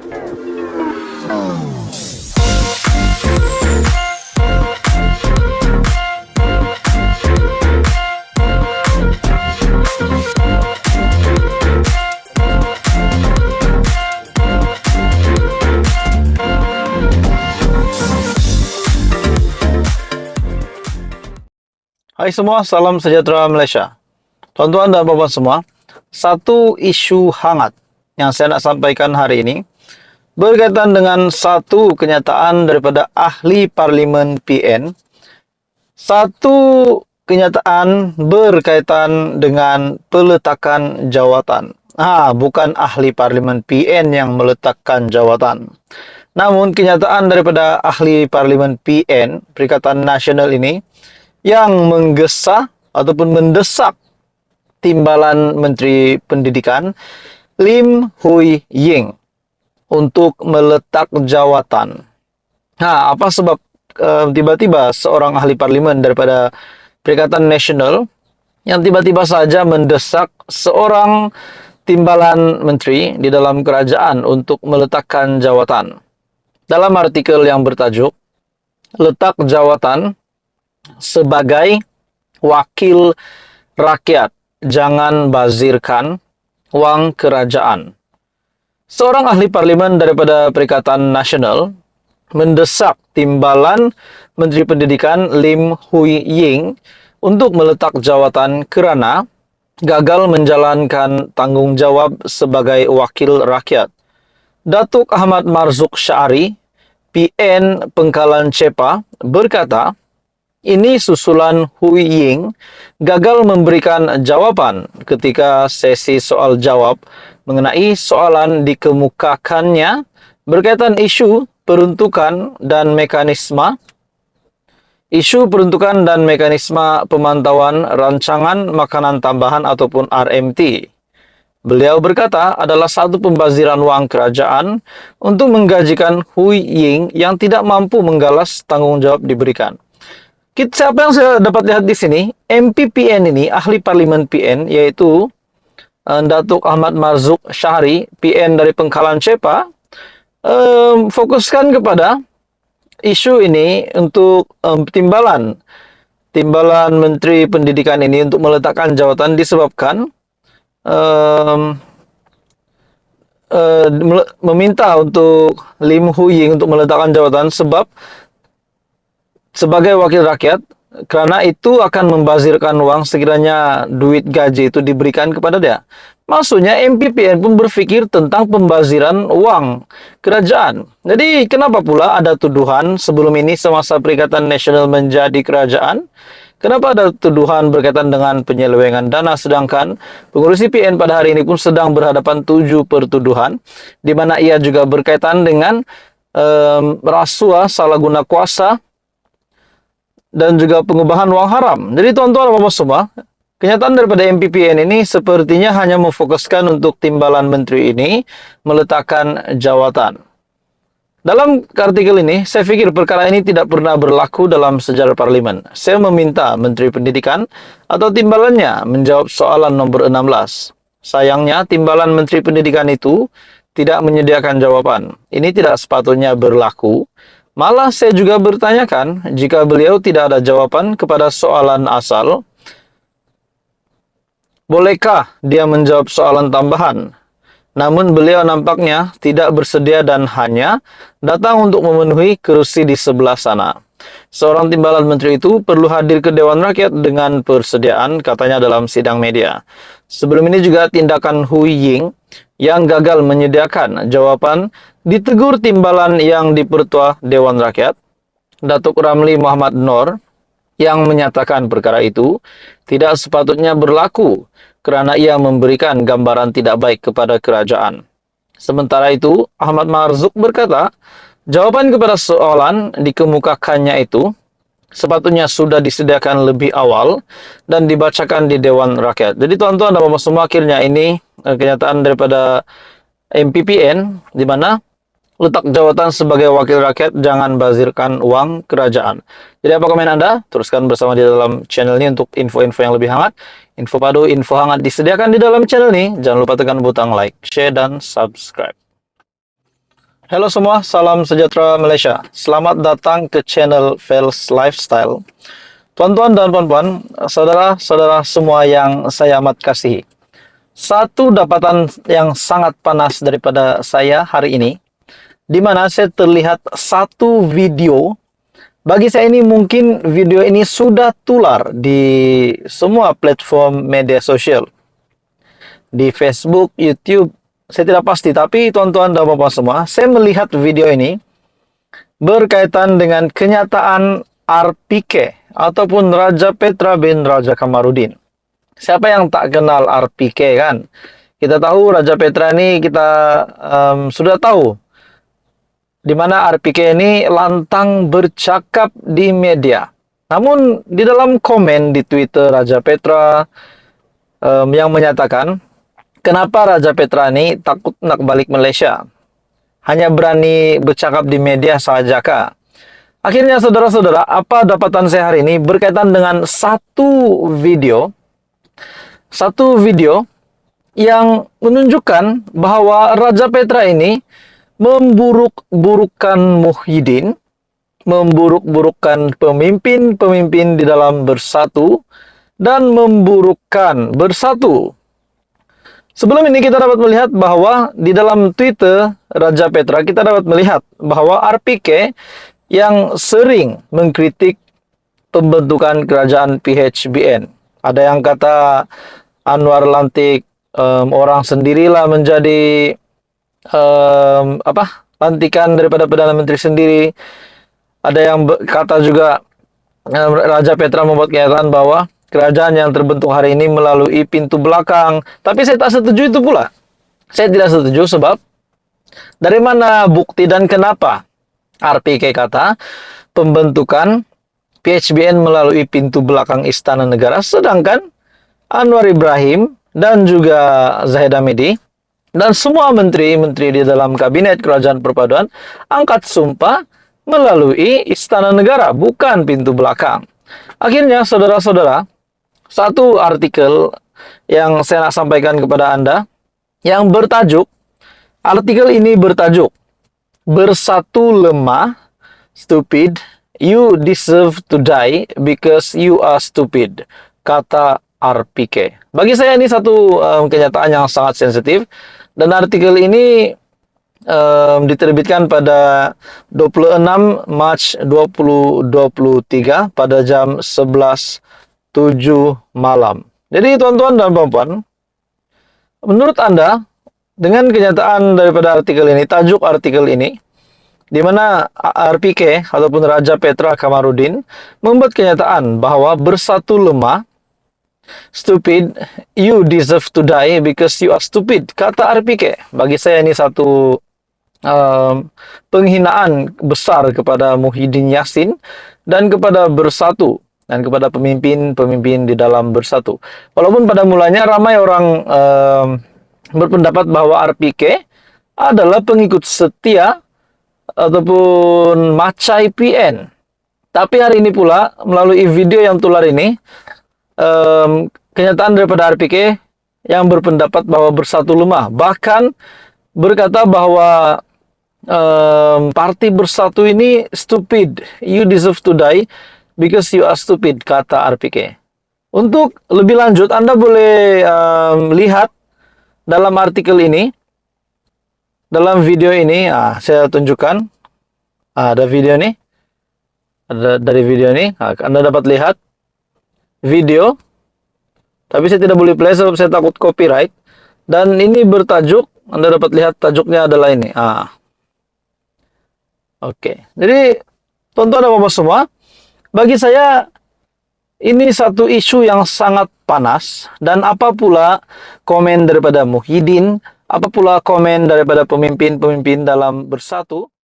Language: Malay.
Hai semua, salam sejahtera Malaysia. Tuan-tuan dan puan-puan semua, satu isu hangat yang saya nak sampaikan hari ini berkaitan dengan satu kenyataan daripada ahli Parlimen PN. Satu kenyataan berkaitan dengan peletakan jawatan. Bukan ahli Parlimen PN yang meletakkan jawatan. Namun kenyataan daripada ahli Parlimen PN, Perikatan Nasional ini, yang menggesa ataupun mendesak timbalan Menteri Pendidikan Lim Hui Ying untuk meletak jawatan. Apa sebab tiba-tiba seorang ahli parlimen daripada Perikatan Nasional yang tiba-tiba saja mendesak seorang timbalan menteri di dalam kerajaan untuk meletakkan jawatan? Dalam artikel yang bertajuk "Letak Jawatan sebagai wakil rakyat, jangan bazirkan wang kerajaan", seorang ahli parlimen daripada Perikatan Nasional mendesak timbalan Menteri Pendidikan Lim Hui Ying untuk meletak jawatan kerana gagal menjalankan tanggungjawab sebagai wakil rakyat. Datuk Ahmad Marzuk Syari, PN Pengkalan Cepa, berkata, ini susulan Hui Ying gagal memberikan jawapan ketika sesi soal jawab mengenai soalan dikemukakannya berkaitan isu peruntukan dan mekanisme pemantauan rancangan makanan tambahan ataupun RMT. Beliau berkata adalah satu pembaziran wang kerajaan untuk menggajikan Hui Ying yang tidak mampu menggalas tanggungjawab diberikan. Siapa yang saya dapat lihat di sini, MP PN ini, ahli parlimen PN, yaitu Datuk Ahmad Marzuk Syari, PN dari Pengkalan Cepa, fokuskan kepada isu ini untuk timbalan Menteri Pendidikan ini untuk meletakkan jawatan disebabkan meminta untuk Lim Hui Ying untuk meletakkan jawatan sebab sebagai wakil rakyat, kerana itu akan membazirkan wang sekiranya duit gaji itu diberikan kepada dia. Maksudnya MPPN pun berfikir tentang pembaziran wang kerajaan. Jadi kenapa pula ada tuduhan sebelum ini semasa Perikatan Nasional menjadi kerajaan? Kenapa ada tuduhan berkaitan dengan penyelewengan dana sedangkan pengurusi PN pada hari ini pun sedang berhadapan 7 pertuduhan di mana ia juga berkaitan dengan rasuah, salah guna kuasa dan juga pengubahan wang haram. Jadi tuan-tuan dan puan-puan semua, kenyataan daripada MPPN ini sepertinya hanya memfokuskan untuk timbalan menteri ini meletakkan jawatan. Dalam artikel ini, saya fikir perkara ini tidak pernah berlaku dalam sejarah parlimen. Saya meminta Menteri Pendidikan atau timbalannya menjawab soalan nomor 16. Sayangnya, timbalan Menteri Pendidikan itu tidak menyediakan jawaban. Ini tidak sepatutnya berlaku. Malah saya juga bertanyakan, jika beliau tidak ada jawaban kepada soalan asal, bolehkah dia menjawab soalan tambahan? Namun beliau nampaknya tidak bersedia dan hanya datang untuk memenuhi kerusi di sebelah sana. Seorang timbalan menteri itu perlu hadir ke Dewan Rakyat dengan persediaan, katanya dalam sidang media. Sebelum ini juga tindakan Hui Ying yang gagal menyediakan jawaban ditegur timbalan yang dipertua Dewan Rakyat, Datuk Ramli Muhammad Noor, yang menyatakan perkara itu tidak sepatutnya berlaku kerana ia memberikan gambaran tidak baik kepada kerajaan. Sementara itu, Ahmad Marzuk berkata, jawapan kepada soalan dikemukakannya itu sepatutnya sudah disediakan lebih awal dan dibacakan di Dewan Rakyat. Jadi tuan-tuan dan puan-puan semua, akhirnya ini kenyataan daripada MPPN di mana letak jawatan sebagai wakil rakyat, jangan bazirkan wang kerajaan. Jadi apa komen Anda? Teruskan bersama di dalam channel ini untuk info-info yang lebih hangat. Info padu, info hangat disediakan di dalam channel ini. Jangan lupa tekan butang like, share, dan subscribe. Halo semua, salam sejahtera Malaysia. Selamat datang ke channel Fels Lifestyle. Tuan-tuan dan puan-puan, saudara-saudara semua yang saya amat kasihi. Satu dapatan yang sangat panas daripada saya hari ini, di mana saya terlihat satu video. Bagi saya ini mungkin video ini sudah tular di semua platform media sosial. Di Facebook, YouTube, saya tidak pasti, tapi tuan-tuan dan bapak semua, saya melihat video ini berkaitan dengan kenyataan RPK ataupun Raja Petra bin Raja Kamarudin. Siapa yang tak kenal RPK kan? Kita tahu Raja Petra ini kita sudah tahu di mana RPK ini lantang bercakap di media. Namun di dalam komen di Twitter Raja Petra yang menyatakan kenapa Raja Petra ini takut nak balik Malaysia? Hanya berani bercakap di media saja kah? Akhirnya saudara-saudara, apa dapatan saya hari ini berkaitan dengan satu video yang menunjukkan bahwa Raja Petra ini memburuk-burukkan Muhyiddin, memburuk-burukkan pemimpin-pemimpin di dalam Bersatu, dan memburukkan Bersatu. Sebelum ini kita dapat melihat bahwa di dalam Twitter Raja Petra kita dapat melihat bahwa RPK yang sering mengkritik pembentukan kerajaan PHBN. Ada yang kata Anwar lantik orang sendirilah menjadi lantikan daripada Perdana Menteri sendiri. Ada yang kata juga Raja Petra membuat kenyataan bahwa kerajaan yang terbentuk hari ini melalui pintu belakang. Tapi saya tak setuju itu pula. Saya tidak setuju sebab dari mana bukti dan kenapa RPK kata pembentukan PHBN melalui pintu belakang Istana Negara, sedangkan Anwar Ibrahim dan juga Zahid Hamidi dan semua menteri-menteri di dalam kabinet kerajaan perpaduan angkat sumpah melalui Istana Negara, bukan pintu belakang. Akhirnya saudara-saudara, satu artikel yang saya nak sampaikan kepada Anda yang bertajuk, artikel ini bertajuk Bersatu lemah, stupid, you deserve to die because you are stupid, kata RPK. Bagi saya ini satu kenyataan yang sangat sensitif, dan artikel ini diterbitkan pada 26 Mac 2023 pada jam 11.07 malam. Jadi tuan-tuan dan puan-puan, menurut Anda, dengan kenyataan daripada artikel ini, tajuk artikel ini, di mana RPK ataupun Raja Petra Kamarudin membuat kenyataan bahwa bersatu lemah, stupid, you deserve to die because you are stupid, kata RPK. Bagi saya ini satu penghinaan besar kepada Muhyiddin Yassin dan kepada Bersatu dan kepada pemimpin-pemimpin di dalam Bersatu. Walaupun pada mulanya ramai orang berpendapat bahwa RPK adalah pengikut setia ataupun macai PN. Tapi hari ini pula, melalui video yang tular ini, kenyataan daripada RPK yang berpendapat bahwa Bersatu lemah. Bahkan berkata bahwa parti Bersatu ini stupid. You deserve to die because you are stupid, kata RPK. Untuk lebih lanjut, Anda boleh lihat dalam artikel ini, dalam video ini, saya tunjukkan. Ada video ini. Dari video ini, Anda dapat lihat video. Tapi saya tidak boleh play sebab saya takut copyright. Dan ini bertajuk, Anda dapat lihat tajuknya adalah ini. Oke. Jadi, tuan-tuan dan bapak semua, bagi saya ini satu isu yang sangat panas, dan apa pula komen daripada Muhyiddin, apa pula komen daripada pemimpin-pemimpin dalam Bersatu,